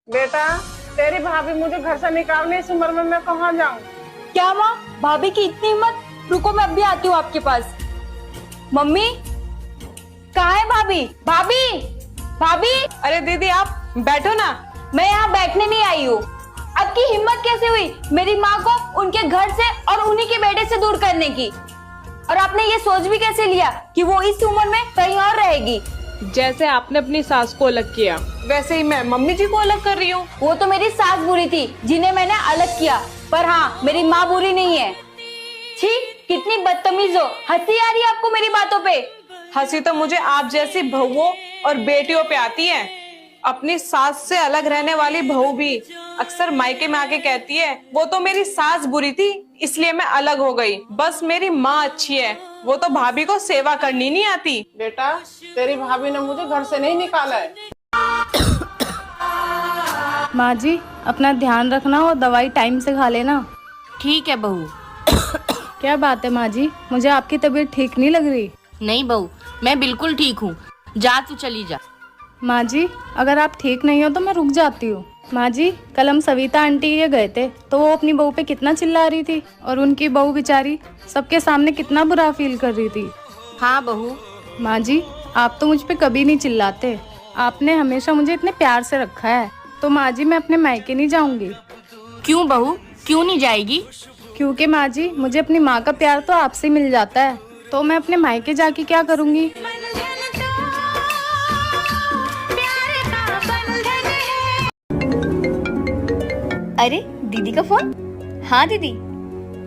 बेटा, तेरी भाभी मुझे घर से निकालने, इस उम्र में मैं कहाँ जाऊँ? क्या माँ, भाभी की इतनी हिम्मत? रुको मैं अभी आती हूँ आपके पास। मम्मी, कहाँ है भाभी? भाभी, भाभी। अरे दीदी, आप बैठो ना। मैं यहाँ बैठने नहीं आई हूँ। आपकी हिम्मत कैसे हुई मेरी माँ को उनके घर से और उन्हीं के बेटे से दूर करने की? और आपने ये सोच भी कैसे लिया कि वो इस उम्र में कहीं और रहेगी? जैसे आपने अपनी सास को अलग किया, वैसे ही मैं मम्मी जी को अलग कर रही हूँ। वो तो मेरी सास बुरी थी जिन्हें मैंने अलग किया, पर हाँ, मेरी माँ बुरी नहीं है। छी, कितनी बदतमीज हो। हंसी आ रही है आपको मेरी बातों पे? हंसी तो मुझे आप जैसी बहुओं और बेटियों पे आती है। अपनी सास से अलग रहने वाली बहू भी अक्सर मायके में आके कहती है, वो तो मेरी सास बुरी थी इसलिए मैं अलग हो गई, बस मेरी माँ अच्छी है, वो तो भाभी को सेवा करनी नहीं आती। बेटा, तेरी भाभी ने मुझे घर से नहीं निकाला है। माँ जी, अपना ध्यान रखना और दवाई टाइम से खा लेना। ठीक है बहू। क्या बात है माँ जी, मुझे आपकी तबीयत ठीक नहीं लग रही। नहीं बहू, मैं बिल्कुल ठीक हूँ। जा तू चली जा। माँ जी, अगर आप ठीक नहीं हो तो मैं रुक जाती हूँ। माँ जी, कल हम सविता आंटी ये गए थे तो वो अपनी बहू पे कितना चिल्ला रही थी और उनकी बहू बेचारी सबके सामने कितना बुरा फील कर रही थी। हाँ बहू। माँ जी, आप तो मुझ पे कभी नहीं चिल्लाते। आपने हमेशा मुझे इतने प्यार से रखा है। तो माँ जी, मैं अपने मायके नहीं जाऊंगी। क्यों बहू, क्यों नहीं जाएगी? क्योंकि माँ जी, मुझे अपनी माँ का प्यार तो आपसे मिल जाता है, तो मैं अपने मायके जाके क्या करूँगी? अरे दीदी का फोन। हाँ दीदी।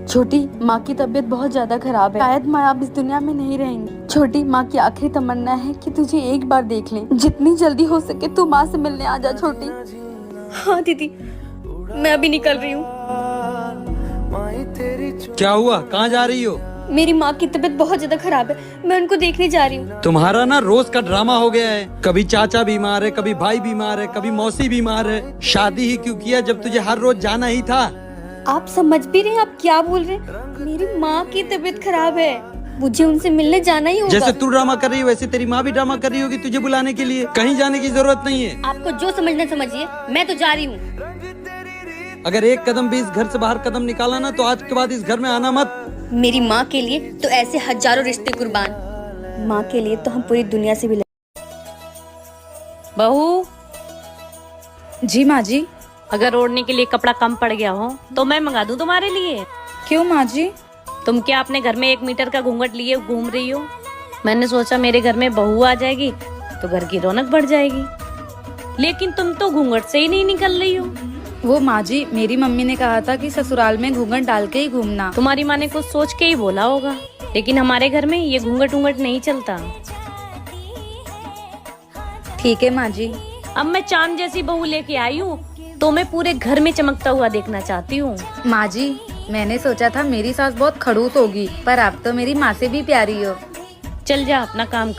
छोटी, माँ की तबीयत बहुत ज्यादा खराब है, शायद माँ अब इस दुनिया में नहीं रहेंगी। छोटी, माँ की आखिरी तमन्ना है कि तुझे एक बार देख लें। जितनी जल्दी हो सके तू माँ से मिलने आ जा छोटी। हाँ दीदी, मैं अभी निकल रही हूँ। क्या हुआ, कहाँ जा रही हो? मेरी माँ की तबीयत बहुत ज्यादा खराब है, मैं उनको देखने जा रही हूँ। तुम्हारा ना रोज का ड्रामा हो गया है। कभी चाचा बीमार है, कभी भाई बीमार है, कभी मौसी बीमार है। शादी ही क्यों किया जब तुझे हर रोज जाना ही था? आप समझ भी रहे हैं आप क्या बोल रहे हैं? मेरी माँ की तबीयत खराब है, मुझे उनसे मिलने जाना ही होगा। जैसे तू ड्रामा कर रही है वैसे तेरी माँ भी ड्रामा कर रही होगी तुझे बुलाने के लिए। कहीं जाने की जरूरत नहीं है। आपको जो समझना समझिए, मैं तो जा रही हूँ। अगर एक कदम भी इस घर से बाहर कदम निकाला ना तो आज के बाद इस घर में आना मत। मेरी माँ के लिए तो ऐसे हजारों रिश्ते कुर्बान, माँ के लिए तो हम पूरी दुनिया से भी बहू, जी माँ जी। अगर ओढ़ने के लिए कपड़ा कम पड़ गया हो तो मैं मंगा दूं तुम्हारे लिए। क्यों माँ जी? तुम क्या अपने घर में 1 मीटर का घूंघट लिए घूम रही हो? मैंने सोचा मेरे घर में बहू आ जाएगी तो घर की रौनक बढ़ जाएगी, लेकिन तुम तो घूंघट से ही नहीं निकल रही हो। वो माँ जी, मेरी मम्मी ने कहा था कि ससुराल में घूंघट डाल के ही घूमना। तुम्हारी माँ ने कुछ सोच के ही बोला होगा, लेकिन हमारे घर में ये घूंघट उंघट नहीं चलता। ठीक है माँ जी। अब मैं चांद जैसी बहू लेके आई हूँ तो मैं पूरे घर में चमकता हुआ देखना चाहती हूँ। माँ जी, मैंने सोचा था मेरी सास बहुत खड़ूस होगी, पर आप तो मेरी माँ से भी प्यारी हो। चल जा, अपना काम कर।